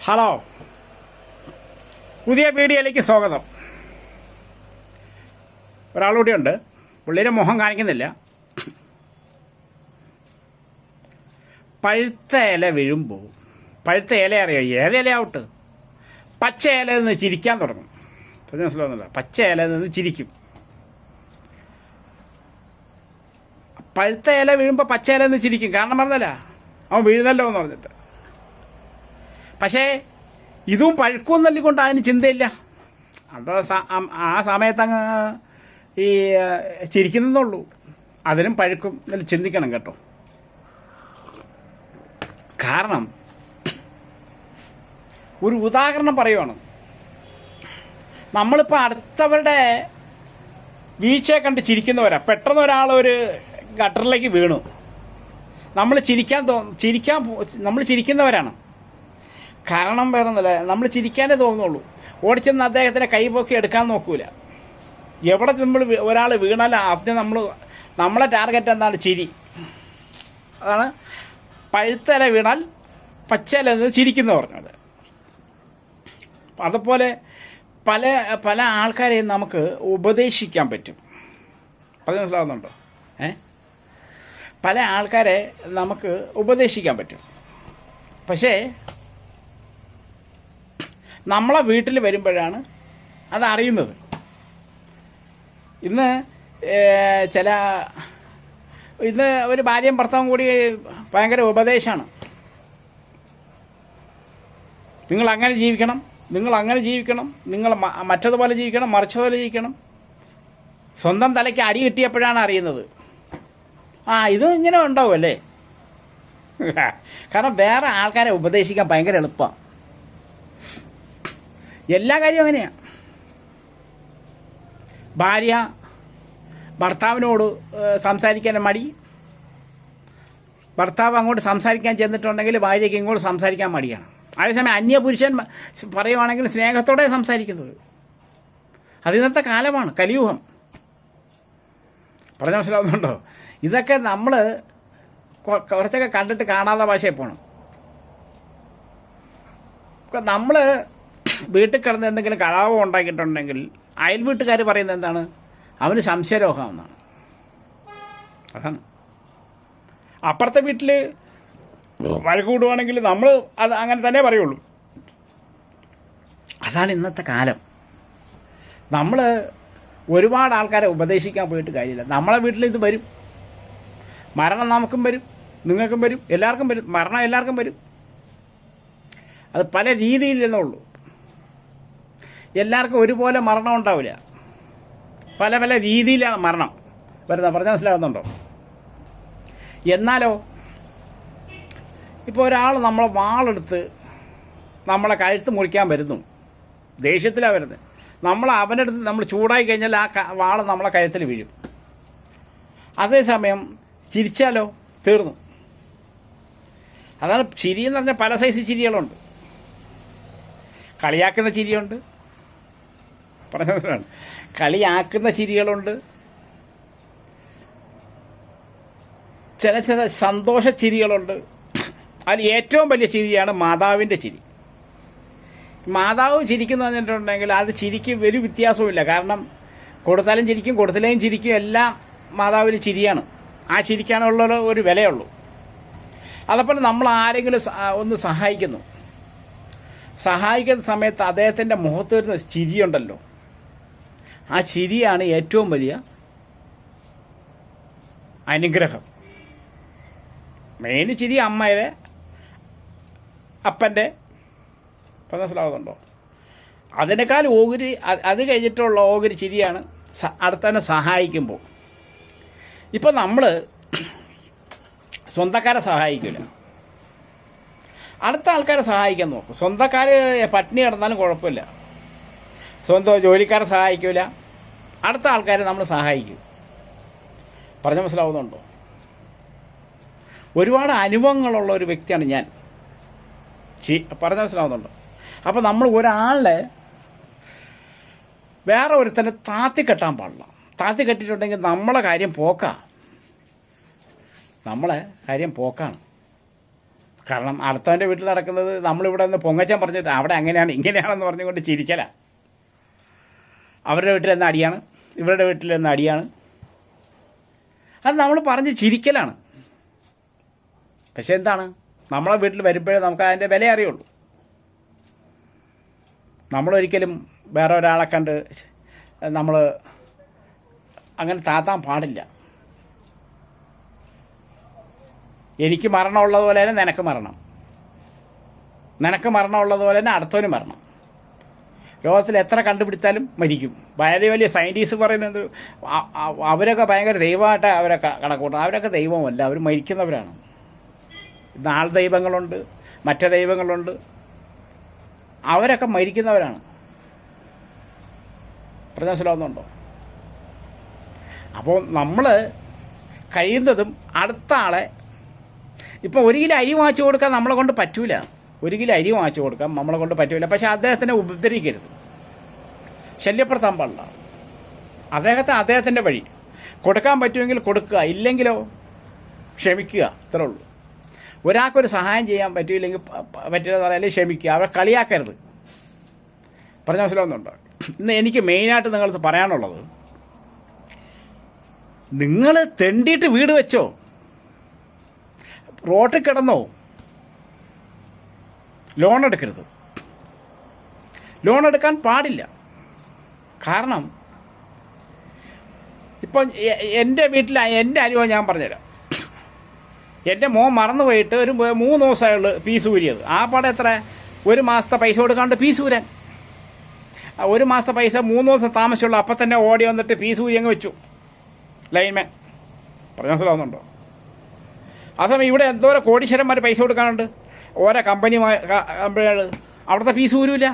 Hello, പുതിയ വീഡിയോയിലേക്ക് സ്വാഗതം. ഒരാളുകൂടിയുണ്ട്, പുള്ളിയുടെ മുഖം കാണിക്കുന്നില്ല. പഴുത്ത ഇല വീഴുമ്പോൾ, പഴുത്ത ഇല അറിയോ? ഏത് ഇലയാവട്ടെ, പച്ച ഇലയിൽ നിന്ന് ചിരിക്കാൻ തുടങ്ങും. പറഞ്ഞ മനസ്സിലാവുന്നില്ല? പച്ച ഇലയിൽ നിന്ന് ചിരിക്കും. പഴുത്ത ഇല വീഴുമ്പോൾ പച്ച ഇലയിൽ നിന്ന് ചിരിക്കും. കാരണം പറഞ്ഞല്ല, അവൻ വീഴുന്നല്ലോ എന്ന് പറഞ്ഞിട്ട്. പക്ഷേ ഇതും പഴുക്കും നല്ലിക്കൊണ്ട് അതിന് ചിന്തയില്ല. അത് ആ സമയത്തങ്ങ് ഈ ചിരിക്കുന്നുള്ളൂ. അതിനും പഴുക്കും എന്നല്ല ചിന്തിക്കണം കേട്ടോ. കാരണം ഒരു ഉദാഹരണം പറയുവാണ്. നമ്മളിപ്പോൾ അടുത്തവരുടെ വീഴ്ചയെ കണ്ട് ചിരിക്കുന്നവരാ. പെട്ടെന്ന് ഒരാൾ ഒരു ഗട്ടറിലേക്ക് വീണു, നമ്മൾ ചിരിക്കുന്നവരാണ്. കാരണം വേറെ ഒന്നുമില്ല, നമ്മൾ ചിരിക്കാനേ തോന്നുള്ളൂ. ഓടിച്ചെന്ന് അദ്ദേഹത്തിനെ കൈപോക്കി എടുക്കാൻ നോക്കൂല. എവിടെ നമ്മൾ ഒരാൾ വീണാലും ആദ്യം നമ്മളെ ടാർഗറ്റ് എന്താണ്? ചിരി. അതാണ് പഴുത്തല വീണാൽ പച്ചല എന്ന് ചിരിക്കുന്നു പറഞ്ഞത്. അതുപോലെ പല പല ആൾക്കാരെയും നമുക്ക് ഉപദേശിക്കാൻ പറ്റും. അത് മനസ്സിലാവുന്നുണ്ടോ? പല ആൾക്കാരെ നമുക്ക് ഉപദേശിക്കാൻ പറ്റും. പക്ഷേ നമ്മളെ വീട്ടിൽ വരുമ്പോഴാണ് അതറിയുന്നത്. ഇന്ന് ഒരു ഭാര്യയും ഭർത്താവും കൂടി ഭയങ്കര ഉപദേശമാണ്. നിങ്ങൾ അങ്ങനെ ജീവിക്കണം, നിങ്ങൾ അങ്ങനെ ജീവിക്കണം, നിങ്ങൾ മറ്റതുപോലെ ജീവിക്കണം, മറിച്ചതുപോലെ ജീവിക്കണം. സ്വന്തം തലയ്ക്ക് അടി കിട്ടിയപ്പോഴാണ് അറിയുന്നത്. ഇത് ഇങ്ങനെ ഉണ്ടാവുമല്ലേ. കാരണം വേറെ ആൾക്കാരെ ഉപദേശിക്കാൻ ഭയങ്കര എളുപ്പമാണ്. എല്ലാ കാര്യവും അങ്ങനെയാണ്. ഭാര്യ ഭർത്താവിനോട് സംസാരിക്കാൻ മടി, ഭർത്താവ് അങ്ങോട്ട് സംസാരിക്കാൻ ചെന്നിട്ടുണ്ടെങ്കിൽ ഭാര്യയ്ക്ക് ഇങ്ങോട്ട് സംസാരിക്കാൻ മടിയാണ്. അതേസമയം അന്യപുരുഷൻ പറയുവാണെങ്കിൽ സ്നേഹത്തോടെ സംസാരിക്കുന്നത്. അത് ഇന്നത്തെ കാലമാണ്, കലിയുഗം. പറഞ്ഞ മനസ്സിലാവുന്നുണ്ടോ? ഇതൊക്കെ നമ്മൾ കുറച്ചൊക്കെ കണ്ടിട്ട് കാണാത്ത ഭാഷയിൽ പോകണം. നമ്മൾ വീട്ടിൽ കിടന്ന് എന്തെങ്കിലും കലാപം ഉണ്ടാക്കിയിട്ടുണ്ടെങ്കിൽ അയൽ വീട്ടുകാർ പറയുന്നത് എന്താണ്? അവന് സംശയരോഗം എന്നാണ്. അതാണ്. അപ്പുറത്തെ വീട്ടിൽ വഴക്ക് കൂടുവാണെങ്കിൽ നമ്മൾ അത് അങ്ങനെ തന്നെ പറയുള്ളൂ. അതാണ് ഇന്നത്തെ കാലം. നമ്മൾ ഒരുപാട് ആൾക്കാരെ ഉപദേശിക്കാൻ പോയിട്ട് കാര്യമില്ല. നമ്മളെ വീട്ടിൽ ഇത് വരും. മരണം നമുക്കും വരും, നിങ്ങൾക്കും വരും, എല്ലാവർക്കും വരും. മരണം എല്ലാവർക്കും വരും. അത് പല രീതിയിൽ നിന്നുള്ളൂ. എല്ലാവർക്കും ഒരുപോലെ മരണം ഉണ്ടാവില്ല. പല പല രീതിയിലാണ് മരണം വരുന്നത്. പറഞ്ഞാൽ മനസ്സിലാകുന്നുണ്ടോ? എന്നാലോ ഇപ്പോൾ ഒരാൾ നമ്മളെ വാളെടുത്ത് നമ്മളെ കഴുത്ത് മുറിക്കാൻ വരുന്നു, ദേഷ്യത്തിലാണ് വരുന്നത്. അവനടുത്ത് നമ്മൾ ചൂടായി കഴിഞ്ഞാൽ ആ വാള് നമ്മളെ കഴുത്തിൽ വീഴും. അതേസമയം ചിരിച്ചാലോ തീർന്നു. അതാണ് ചിരി എന്ന് പറഞ്ഞാൽ പല സൈസ് ചിരികളുണ്ട്. കളിയാക്കുന്ന ചിരിയുണ്ട്, പറഞ്ഞതാണ് കളിയാക്കുന്ന ചിരികളുണ്ട്, ചില സന്തോഷ ചിരികളുണ്ട്. അതിൽ ഏറ്റവും വലിയ ചിരിയാണ് മാതാവിൻ്റെ ചിരി. മാതാവ് ചിരിക്കുന്നു പറഞ്ഞിട്ടുണ്ടെങ്കിൽ അത് ചിരിക്ക് ഒരു വ്യത്യാസവുമില്ല. കാരണം കൊടുത്താലും ചിരിക്കും, കൊടുത്തില്ലെങ്കിലും ചിരിക്കും. എല്ലാം മാതാവിന് ചിരിയാണ്. ആ ചിരിക്കാനുള്ള ഒരു വിലയുള്ളൂ. അതേപോലെ നമ്മൾ ആരെങ്കിലും ഒന്ന് സഹായിക്കുന്ന സമയത്ത് അദ്ദേഹത്തിൻ്റെ മുഖത്ത് വരുന്ന ചിരിയുണ്ടല്ലോ, ആ ചിരിയാണ് ഏറ്റവും വലിയ അനുഗ്രഹം. മെയിൻ ചിരി അമ്മയുടെ, അപ്പൻ്റെ. മനസ്സിലാവുന്നുണ്ടോ? അതിനേക്കാൾ അത് കഴിഞ്ഞിട്ടുള്ള ഓഹരി ചിരിയാണ് അടുത്തന്നെ സഹായിക്കുമ്പോൾ. ഇപ്പം നമ്മൾ സ്വന്തക്കാരെ സഹായിക്കില്ല, അടുത്ത ആൾക്കാരെ സഹായിക്കാൻ നോക്കും. സ്വന്തക്കാർ പട്ടിണി കിടന്നാലും കുഴപ്പമില്ല, സ്വന്തം ജോലിക്കാരെ സഹായിക്കില്ല, അടുത്ത ആൾക്കാരെ നമ്മൾ സഹായിക്കും. പറഞ്ഞ മനസ്സിലാവുന്നുണ്ടോ? ഒരുപാട് അനുഭവങ്ങളുള്ള ഒരു വ്യക്തിയാണ് ഞാൻ. പറഞ്ഞ മനസ്സിലാവുന്നുണ്ടോ? അപ്പോൾ നമ്മൾ ഒരാളെ വേറെ ഒരുത്തന്നെ താത്തിക്കെട്ടാൻ പാടില്ല. താത്തിക്കെട്ടിട്ടുണ്ടെങ്കിൽ നമ്മളെ കാര്യം പോക്കാണ്. കാരണം അടുത്തവൻ്റെ വീട്ടിൽ നടക്കുന്നത് നമ്മളിവിടെ നിന്ന് പൊങ്ങച്ചൻ പറഞ്ഞിട്ട് അവിടെ അങ്ങനെയാണ് ഇങ്ങനെയാണെന്ന് പറഞ്ഞുകൊണ്ട് ചിരിക്കല. അവരുടെ വീട്ടിൽ നിന്ന് അടിയാണ്, ഇവരുടെ വീട്ടിൽ നിന്ന് അടിയാണ്. അത് നമ്മൾ പറഞ്ഞ് ചിരിക്കലാണ്. പക്ഷെ എന്താണ്, നമ്മളെ വീട്ടിൽ വരുമ്പോഴേ നമുക്ക് അതിൻ്റെ വില അറിയുള്ളൂ. നമ്മളൊരിക്കലും വേറെ ഒരാളെ കണ്ട് നമ്മൾ അങ്ങനെ താത്താൻ പാടില്ല. എനിക്ക് മരണമുള്ളതുപോലെ തന്നെ നിനക്ക് മരണം, നിനക്ക് മരണമുള്ളതുപോലെ തന്നെ അടുത്തവന് മരണം. ലോകത്തിൽ എത്ര കണ്ടുപിടിച്ചാലും മരിക്കും. വലിയ വലിയ സയൻറ്റിസ്റ്റ് പറയുന്നത് അവരൊക്കെ ഭയങ്കര ദൈവമായിട്ട് അവരൊക്കെ കണക്കൂട്ടണം. അവരൊക്കെ ദൈവമല്ല, അവർ മരിക്കുന്നവരാണ്. നാൾ ദൈവങ്ങളുണ്ട്, മറ്റു ദൈവങ്ങളുണ്ട്, അവരൊക്കെ മരിക്കുന്നവരാണ്. പറഞ്ഞ മനസ്സിലാവുന്നുണ്ടോ? അപ്പോൾ നമ്മൾ കഴിയുന്നതും അടുത്ത ആളെ, ഇപ്പം 1 കിലോ അരി വാങ്ങിച്ചു കൊടുക്കാൻ നമ്മളെ കൊണ്ട് പറ്റൂല. 1 കിലോ അരി വാങ്ങിച്ചു കൊടുക്കാൻ നമ്മളെ കൊണ്ട് പറ്റൂല. പക്ഷെ അദ്ദേഹത്തിനെ ഉപദ്രവിക്കരുത്, ശല്യപ്പെടുത്താൻ പാടില്ല. അദ്ദേഹത്തിൻ്റെ വഴി കൊടുക്കാൻ പറ്റുമെങ്കിൽ കൊടുക്കുക, ഇല്ലെങ്കിലോ ക്ഷമിക്കുക, ഇത്രേ ഉള്ളൂ. ഒരാൾക്കൊരു സഹായം ചെയ്യാൻ പറ്റിയില്ലെങ്കിൽ പറ്റില്ലെന്ന് പറയാൻ ക്ഷമിക്കുക, അവരെ കളിയാക്കരുത്. പറഞ്ഞ മനസ്സിലാവുന്നുണ്ടോ? ഇന്ന് എനിക്ക് മെയിനായിട്ട് നിങ്ങളത് പറയാനുള്ളത്, നിങ്ങൾ തെണ്ടിയിട്ട് വീട് വെച്ചോ, റോട്ടിൽ കിടന്നോ, ലോൺ എടുക്കരുത്. ലോൺ എടുക്കാൻ പാടില്ല. കാരണം ഇപ്പം എൻ്റെ വീട്ടിൽ എൻ്റെ അനുഭവം ഞാൻ പറഞ്ഞുതരാം. എൻ്റെ മോൻ മറന്നു പോയിട്ട് ഒരു 3 ദിവസമായുള്ളൂ ഫീസ് ഊരിയത്. ആ പടം എത്ര, 1 മാസത്തെ പൈസ കൊടുക്കാണ്ട് ഫീസ് ഊരാൻ. 1 മാസത്തെ പൈസ 3 ദിവസം താമസിച്ചുള്ളൂ. അപ്പം തന്നെ ഓടി വന്നിട്ട് ഫീസ് ഊരി അങ്ങ് വെച്ചു ലൈൻമാൻ. പറഞ്ഞ മനസ്സിലാവുന്നുണ്ടോ? അതേസമയം ഇവിടെ എന്തോരം കോടീശ്വരന്മാർ പൈസ കൊടുക്കാനുണ്ട്. ഓരോ കമ്പനികൾ അവിടുത്തെ ഫീസ് ഊരില്ല.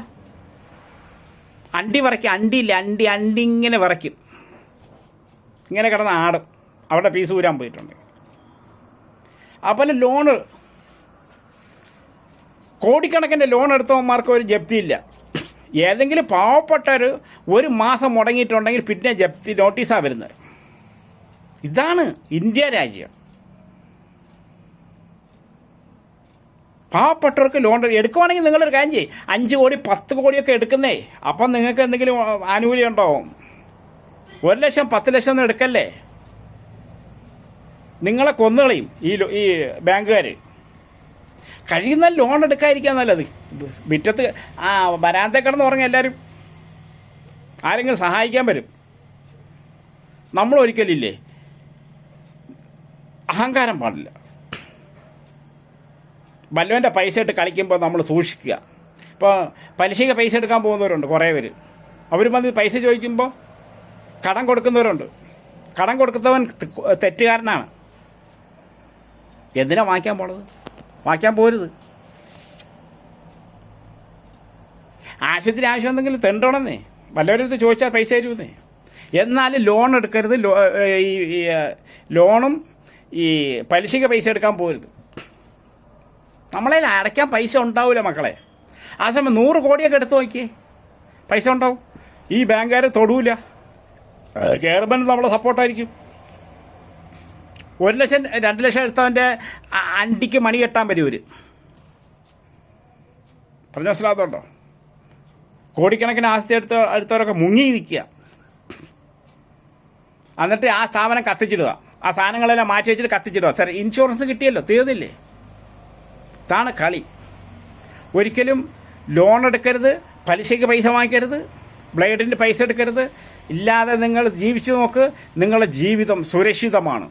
അണ്ടി വിറയ്ക്കും, അണ്ടിയില്ല, അണ്ടി ഇങ്ങനെ വിറയ്ക്കും, ഇങ്ങനെ കിടന്ന് ആടും അവിടെ ഫീസ് ഊരാൻ പോയിട്ടുണ്ട്. അതുപോലെ ലോണ്, കോടിക്കണക്കിൻ്റെ ലോൺ എടുത്തവന്മാർക്ക് ഒരു ജപ്തിയില്ല. ഏതെങ്കിലും പാവപ്പെട്ടവർ 1 മാസം മുടങ്ങിയിട്ടുണ്ടെങ്കിൽ പിന്നെ ജപ്തി നോട്ടീസാണ് വരുന്നത്. ഇതാണ് ഇന്ത്യ രാജ്യം. പാവപ്പെട്ടവർക്ക് ലോൺ എടുക്കുവാണെങ്കിൽ നിങ്ങളൊരു കാര്യം ചെയ്യും, 5 കോടി 10 കോടിയൊക്കെ എടുക്കുന്നേ. അപ്പം നിങ്ങൾക്ക് എന്തെങ്കിലും ആനുകൂല്യം ഉണ്ടാവും. 1 ലക്ഷം 10 ലക്ഷം ഒന്നും എടുക്കല്ലേ, നിങ്ങളെ കൊന്നുകളയും ഈ ബാങ്കുകാർ. കഴിയുന്ന ലോൺ എടുക്കാതിരിക്കാൻ നല്ലത്. മുറ്റത്ത് വരാന്തെ കിടന്ന് ഉറങ്ങി എല്ലാവരും, ആരെങ്കിലും സഹായിക്കാൻ വരും. നമ്മളൊരിക്കലില്ലേ, അഹങ്കാരം പാടില്ല. വല്ലവൻ്റെ പൈസ ഇട്ട് കളിക്കുമ്പോൾ നമ്മൾ സൂക്ഷിക്കുക. ഇപ്പോൾ പലിശയ്ക്ക് പൈസ എടുക്കാൻ പോകുന്നവരുണ്ട് കുറേ പേര്. അവർ വന്ന് പൈസ ചോദിക്കുമ്പോൾ കടം കൊടുക്കുന്നവരുണ്ട്. കടം കൊടുക്കുന്നവൻ തെറ്റുകാരനാണ്. എന്തിനാ വാങ്ങിക്കാൻ പോണത്? വാങ്ങിക്കാൻ പോരുത്. ആശുപത്രി ആവശ്യം എന്തെങ്കിലും തെണ്ടണമെന്നേ, വല്ലവരടുത്ത് ചോദിച്ചാൽ പൈസ തരുമെന്നേ. എന്നാലും ലോൺ എടുക്കരുത്. ഈ ലോണും ഈ പലിശയ്ക്ക് പൈസ എടുക്കാൻ പോരുത്. നമ്മളെ അടയ്ക്കാൻ പൈസ ഉണ്ടാവില്ല മക്കളെ. ആ സമയം 100 കോടിയൊക്കെ എടുത്ത് നോക്കിയേ, പൈസ ഉണ്ടാവും. ഈ ബാങ്കുകാരെ തൊടൂല. ഗവൺമെൻറ് നമ്മളെ സപ്പോർട്ടായിരിക്കും. 1 ലക്ഷം 2 ലക്ഷം എടുത്തവൻ്റെ അണ്ടിക്ക് മണി കെട്ടാൻ വരും ഇവർ. പറഞ്ഞ മനസ്സിലാകുന്നുണ്ടോ? കോടിക്കണക്കിന് ആസ്തി എടുത്തവരൊക്കെ മുങ്ങി നിൽക്കുക. എന്നിട്ട് ആ സ്ഥാപനം കത്തിച്ചിടുക, ആ സാധനങ്ങളെല്ലാം മാറ്റി വെച്ചിട്ട് കത്തിച്ചിടുക. സാർ ഇൻഷുറൻസ് കിട്ടിയല്ലോ, തീർന്നില്ലേ? ഇതാണ് കളി. ഒരിക്കലും ലോൺ എടുക്കരുത്, പലിശയ്ക്ക് പൈസ വാങ്ങിക്കരുത്, ബ്ലേഡിൻ്റെ പൈസ എടുക്കരുത്. ഇല്ലാതെ നിങ്ങൾ ജീവിച്ചു നോക്ക്, നിങ്ങളുടെ ജീവിതം സുരക്ഷിതമാണ്.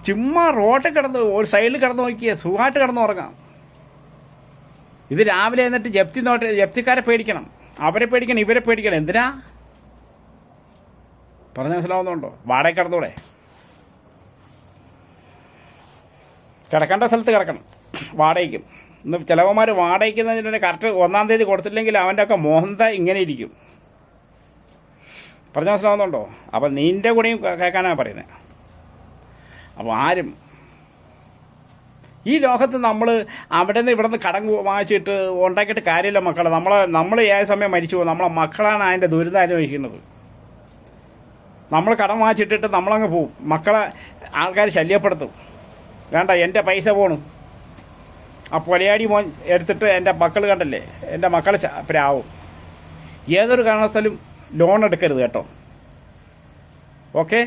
ചുമ്മാ റോട്ടിൽ കിടന്ന് ഒരു സൈഡിൽ കിടന്ന് നോക്കിയാൽ സുഖമായിട്ട് കിടന്നുറങ്ങാം. ഇത് രാവിലെ എന്നിട്ട് ജപ്തിക്കാരെ പേടിക്കണം, അവരെ പേടിക്കണം, ഇവരെ പേടിക്കണം. എന്തിനാ? പറഞ്ഞ മനസ്സിലാവുന്നുണ്ടോ? വാടക കിടന്നൂടെ? കിടക്കേണ്ട സ്ഥലത്ത് കിടക്കണം, വാടകയ്ക്കും. ഇന്ന് ചിലവന്മാർ വാടകയ്ക്കുന്നതിന് കറക്റ്റ് 1-ാം തീയതി കൊടുത്തില്ലെങ്കിൽ അവൻ്റെ ഒക്കെ മോഹന്ത ഇങ്ങനെ ഇരിക്കും. പറഞ്ഞ മനസ്സിലാവുന്നുണ്ടോ? അപ്പം നിൻ്റെ കൂടെയും കേൾക്കാനാണ് പറയുന്നത്. അപ്പോൾ ആരും ഈ ലോകത്ത് നമ്മൾ അവിടെ നിന്ന് ഇവിടെ നിന്ന് കടം വാങ്ങിച്ചിട്ട് ഉണ്ടാക്കിയിട്ട് കാര്യമില്ല മക്കളെ. നമ്മൾ ഏത് സമയം മരിച്ചു പോകും. നമ്മളെ മക്കളാണ് അതിൻ്റെ ദുരിതം അനുഭവിക്കുന്നത്. നമ്മൾ കടം വാങ്ങിച്ചിട്ടിട്ട് നമ്മളങ്ങ് പോവും, മക്കളെ ആൾക്കാർ ശല്യപ്പെടുത്തും. വേണ്ട എൻ്റെ പൈസ പോണു. ആ പൊലയാടി മോൻ എടുത്തിട്ട് എൻ്റെ മക്കൾ കണ്ടല്ലേ, എൻ്റെ മക്കളെ പ്രാവും. ഏതൊരു കാരണവശാലും ലോൺ എടുക്കരുത് കേട്ടോ. ഓക്കെ.